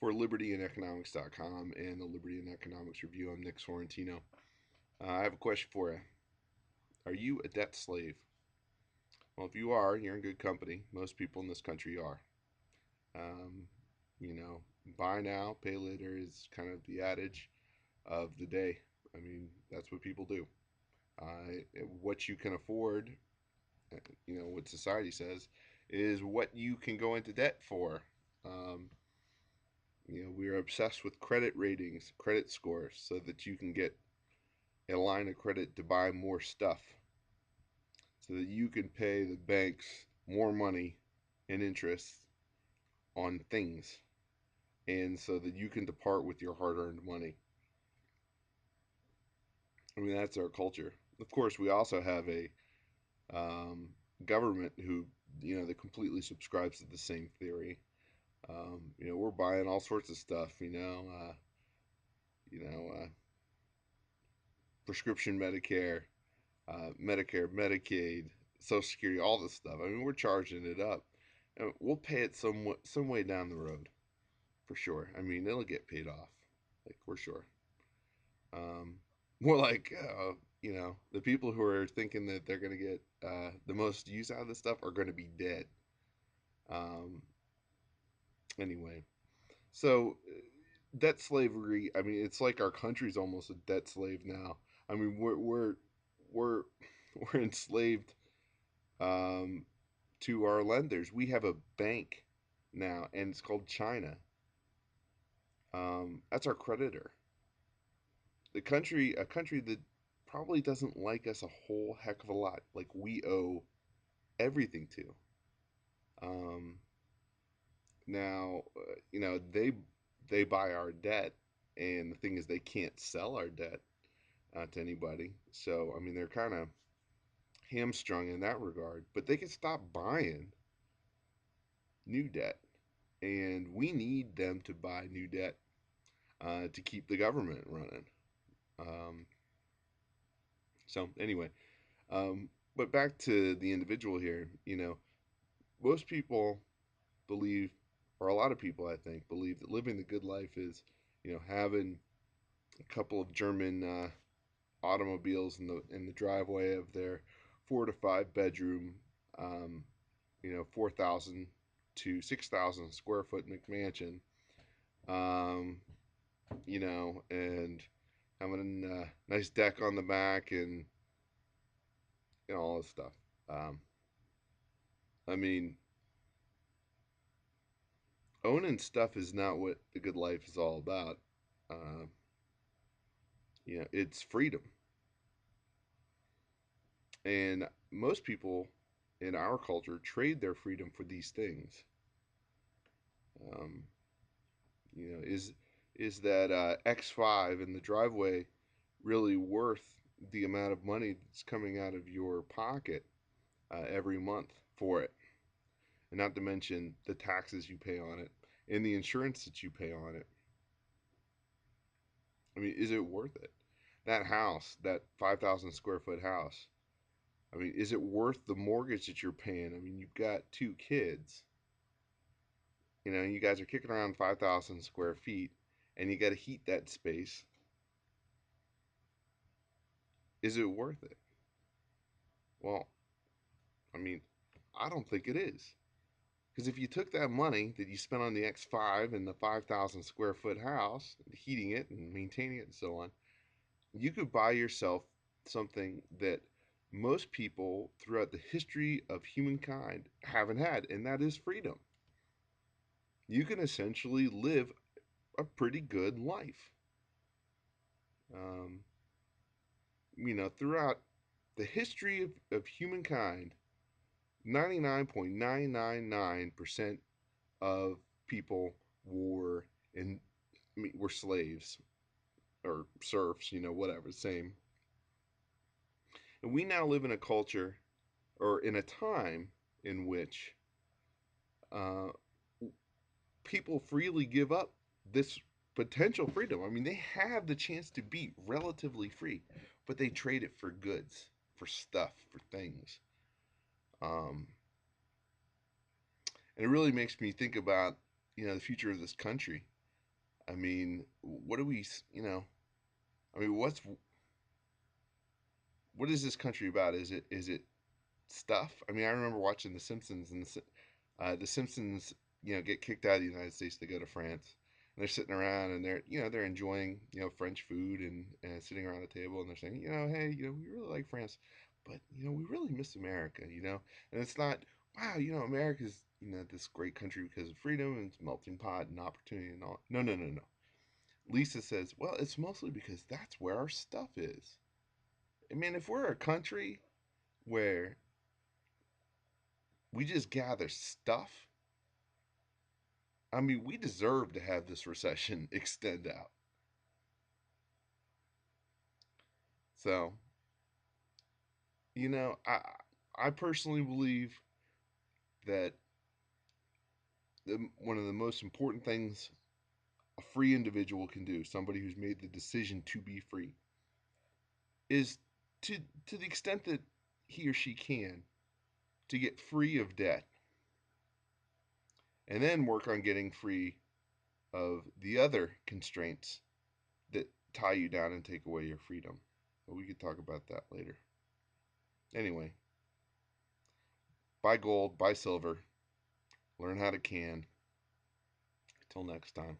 for libertyandeconomics.com and the Liberty and Economics Review. I'm Nick Sorrentino. I have a question for you. Are you a debt slave? Well, if you are, you're in good company. Most people in this country are. Um, you know, buy now, pay later is kind of the adage of the day. I mean, that's what people do. What you can afford, what society says, is what you can go into debt for. Um, we're obsessed with credit ratings, credit scores, so that you can get a line of credit to buy more stuff, so that you can pay the banks more money and interest on things, and so that you can depart with your hard earned money. I mean, that's our culture. Of course, we also have a um, government who, that completely subscribes to the same theory. We're buying all sorts of stuff, you know, uh, prescription Medicare, Medicaid, Social Security, all this stuff. I mean, we're charging it up, and we'll pay it some way down the road, for sure. I mean, it'll get paid off, like we're sure. Um, More like, the people who are thinking that they're going to get the most use out of this stuff are going to be dead. Um, anyway, so debt slavery. I mean, it's like our country's almost a debt slave now. I mean, we're we're enslaved um, to our lenders. We have a bank now, and it's called China. That's our creditor. A country that probably doesn't like us a whole heck of a lot. Like we owe everything to. Um, Now, they buy our debt, and the thing is, they can't sell our debt to anybody. So I mean, they're kind of hamstrung in that regard. But they can stop buying new debt, and we need them to buy new debt to keep the government running. Um, so anyway, um, but back to the individual here. Most people believe, or a lot of people, I think, believe that living the good life is, having a couple of German automobiles in the driveway of their 4 to 5 bedroom, um, 4,000 to 6,000 square foot McMansion, um, and having a nice deck on the back and all this stuff. Um, I mean, owning stuff is not what the good life is all about. Uh, it's freedom, and most people in our culture trade their freedom for these things. Um, is that X5 in the driveway really worth the amount of money that's coming out of your pocket every month for it? And not to mention the taxes you pay on it and the insurance that you pay on it. I mean, is it worth it? That house, that 5,000 square foot house, I mean, is it worth the mortgage that you're paying? I mean, you've got 2 kids. You guys are kicking around 5,000 square feet, and you got to heat that space. Is it worth it? Well, I mean, I don't think it is. Because if you took that money that you spent on the X5 and the 5,000 square foot house, heating it and maintaining it and so on, you could buy yourself something that most people throughout the history of humankind haven't had, and that is freedom. You can essentially live a pretty good life. Um, Throughout the history of humankind, 99.999% of people were in were slaves or serfs, whatever, same. And we now live in a culture or in a time in which uh, people freely give up this potential freedom. I mean, they have the chance to be relatively free, but they trade it for goods, for stuff, for things. Um, and it really makes me think about, the future of this country. I mean, what do we, I mean, what is this country about? Is it stuff? I mean, I remember watching The Simpsons, and the Simpsons, get kicked out of the United States. They go to France, and they're sitting around, and they're enjoying, French food, and sitting around a table, and they're saying, hey, we really like France, but we really miss America, and it's not, wow, America's, this great country because of freedom and it's melting pot and opportunity and all. No, no, no, no. Lisa says, well, it's mostly because that's where our stuff is. I mean, if we're a country where we just gather stuff, I mean, we deserve to have this recession extend out. So, I personally believe that one of the most important things a free individual can do, somebody who's made the decision to be free, is to to the extent that he or she can, to get free of debt, and then work on getting free of the other constraints that tie you down and take away your freedom. But we could talk about that later. Anyway, buy gold, buy silver, learn how to can. Till next time.